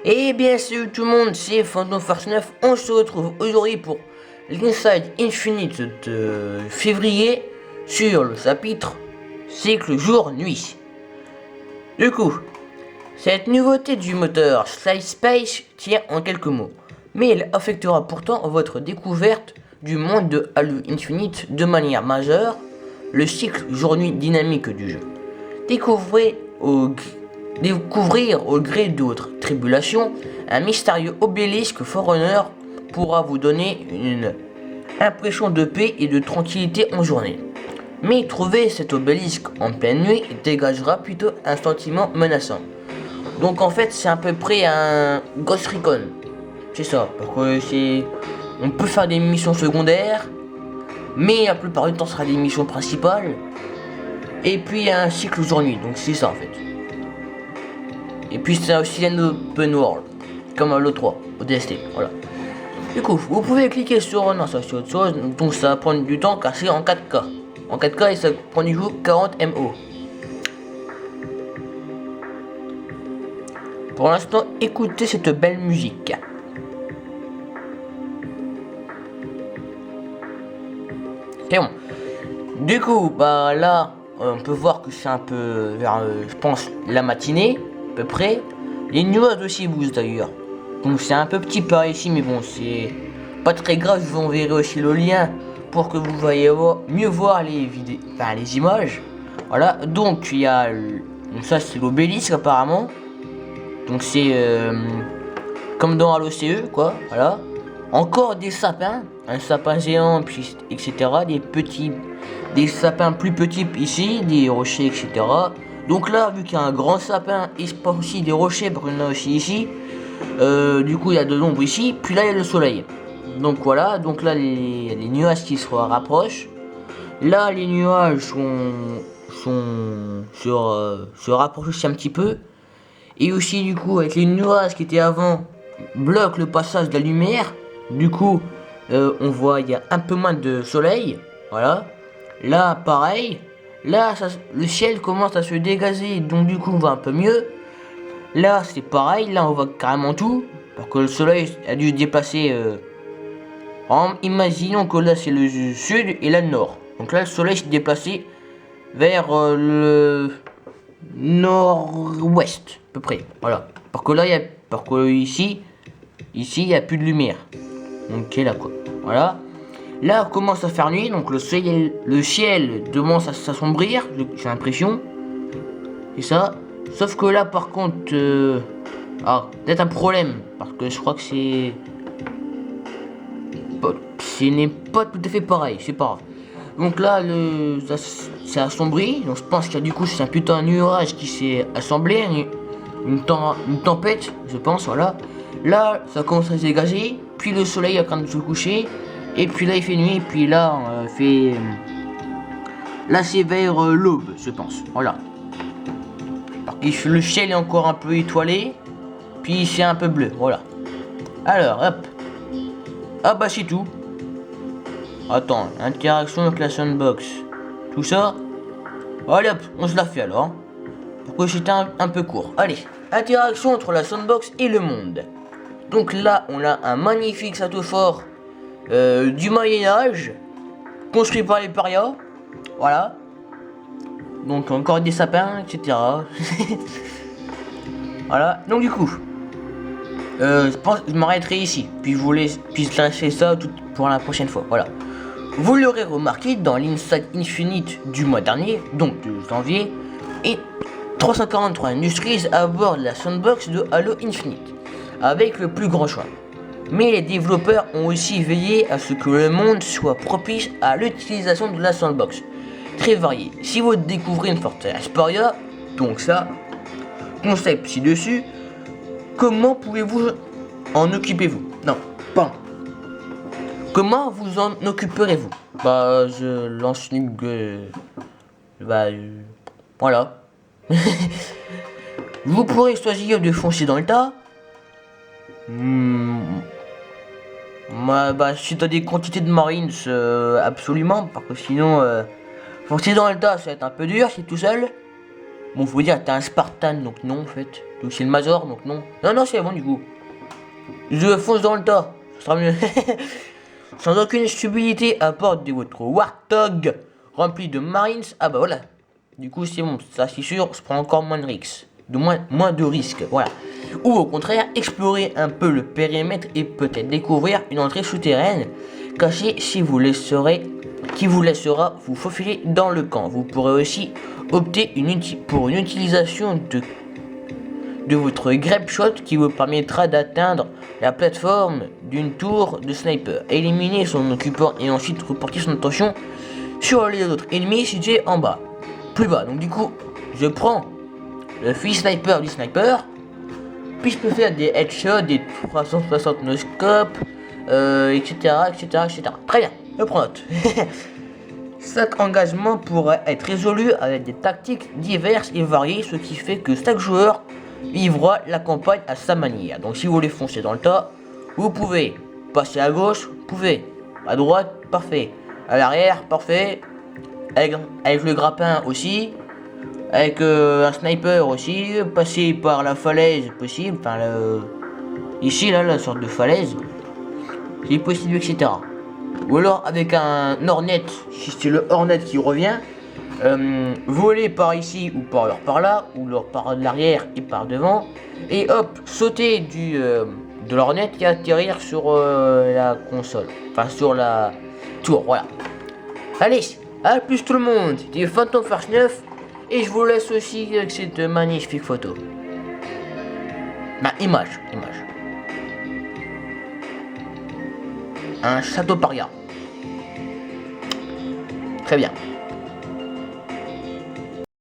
Et bien salut tout le monde, c'est Phantom Force 9. On se retrouve aujourd'hui pour l'Inside Infinite de février sur le chapitre cycle jour-nuit. Du coup, cette nouveauté du moteur Slice Space tient en quelques mots, mais elle affectera pourtant votre découverte du monde de Halo Infinite de manière majeure, le cycle jour-nuit dynamique du jeu. Découvrir au gré d'autres tribulations, un mystérieux obélisque Forerunner pourra vous donner une impression de paix et de tranquillité en journée. Mais trouver cet obélisque en pleine nuit dégagera plutôt un sentiment menaçant. Donc en fait c'est à peu près un Ghost Recon. C'est ça, parce que on peut faire des missions secondaires, mais la plupart du temps ce sera des missions principales. Et puis un cycle jour-nuit, donc c'est ça en fait. Et puis c'est aussi un open world, comme Halo 3, au DST, voilà. Du coup, vous pouvez cliquer sur non, ça c'est autre chose, donc ça va prendre du temps car c'est en 4K. En 4K et ça prend du coup 40 MO. Pour l'instant, écoutez cette belle musique. C'est bon. Du coup, bah là, on peut voir que c'est un peu vers, je pense, la matinée, à peu près. Les nuages aussi bougent d'ailleurs. Donc c'est un peu petit par ici, mais bon, c'est pas très grave. Je vous enverrai aussi le lien pour que vous voyez mieux voir les vidéos, enfin les images. Voilà, donc il y a, donc ça c'est l'obélisque apparemment. Donc c'est comme dans Halo CE, quoi, voilà. Encore des sapins, un sapin géant, puis etc. Des sapins plus petits ici, des rochers, etc. Donc là, vu qu'il y a un grand sapin, il se passe aussi des rochers, parce qu'il y en a aussi ici. Du coup, il y a de l'ombre ici, puis là, il y a le soleil. Donc voilà, donc là, il y a les nuages qui se rapprochent. Là, les nuages se rapprochent aussi un petit peu. Et aussi, du coup, avec les nuages qui étaient avant, bloquent le passage de la lumière. Du coup, on voit, il y a un peu moins de soleil. Voilà. Là, pareil. Là, le ciel commence à se dégazer, donc du coup, on voit un peu mieux. Là, c'est pareil. Là, on voit carrément tout. Parce que le soleil a dû se déplacer. Imaginons que là, c'est le sud et là, le nord. Donc là, le soleil s'est déplacé vers le nord-ouest, à peu près. Voilà. Parce que là, parce que ici, il n'y a plus de lumière. Donc, là, quoi. Voilà. Là, on commence à faire nuit, donc le ciel commence à s'assombrir, j'ai l'impression. C'est ça. Sauf que là, par contre, peut-être un problème, parce que je crois que ce n'est pas tout à fait pareil, c'est pas grave. Donc là, c'est assombri, donc je pense que du coup, c'est plutôt un nuage qui s'est assemblé, une tempête, je pense, voilà. Là, ça commence à se dégager, puis le soleil est en train de se coucher. Et puis là il fait nuit, et puis là là c'est vers l'aube, je pense, voilà. Le ciel est encore un peu étoilé, puis c'est un peu bleu, voilà. Alors, hop. Ah bah c'est tout. Attends, interaction avec la sandbox. Tout ça. Allez hop, on se la fait alors. Pourquoi j'étais un peu court. Allez, interaction entre la sandbox et le monde. Donc là, on a un magnifique château fort. Du Moyen-Âge, construit par les parias, voilà. Donc encore des sapins, etc. Voilà, donc du coup, je pense que je m'arrêterai ici, puis je lâcher ça pour la prochaine fois, voilà. Vous l'aurez remarqué, dans l'Inside Infinite du mois dernier, donc de janvier, et 343 Industries aborde la sandbox de Halo Infinite, avec le plus grand choix. Mais les développeurs ont aussi veillé à ce que le monde soit propice à l'utilisation de la sandbox. Très varié. Si vous découvrez une forteresse paria, donc ça, concept ci-dessus, comment pouvez-vous en occupez-vous? Non, pas. Comment vous en occuperez-vous? Bah, je lance une... voilà. Vous pourrez choisir de foncer dans le tas. Si t'as des quantités de marines, absolument, parce que sinon, foncer dans le tas, ça va être un peu dur, c'est tout seul. Bon, faut dire, t'es un Spartan, donc non, en fait. Donc c'est le Mazor, donc non. Non, c'est bon du coup. Je fonce dans le tas. Ce sera mieux. Sans aucune stupidité à bord de votre Warthog rempli de Marines. Ah bah voilà. Du coup c'est bon, ça c'est sûr, je prends encore moins de risques. Moins de risques, voilà. Ou au contraire, explorer un peu le périmètre et peut-être découvrir une entrée souterraine cachée qui vous laissera vous faufiler dans le camp. Vous pourrez aussi opter pour une utilisation de votre grep shot qui vous permettra d'atteindre la plateforme d'une tour de sniper, éliminer son occupant et ensuite reporter son attention sur les autres ennemis situés en bas, plus bas. Donc du coup, je prends le fusil sniper du sniper, puis je peux faire des headshots, des 360 no scope, etc. Très bien, je prends note. Chaque engagement pourrait être résolu avec des tactiques diverses et variées, ce qui fait que chaque joueur vivra la campagne à sa manière. Donc si vous voulez foncer dans le tas, vous pouvez passer à gauche, vous pouvez à droite, parfait, à l'arrière, parfait, avec le grappin aussi, avec un sniper aussi, passer par la falaise possible, enfin ici là, la sorte de falaise, c'est possible, etc. Ou alors avec un Hornet, si c'est le Hornet qui revient, voler par ici ou par là, ou alors par l'arrière et par devant, et hop, sauter de l'Hornet et atterrir sur la console, enfin sur la tour, voilà. Allez, à plus tout le monde, c'était Phantom Force 9, et je vous laisse aussi avec cette magnifique photo. Image. Un château paria. Très bien.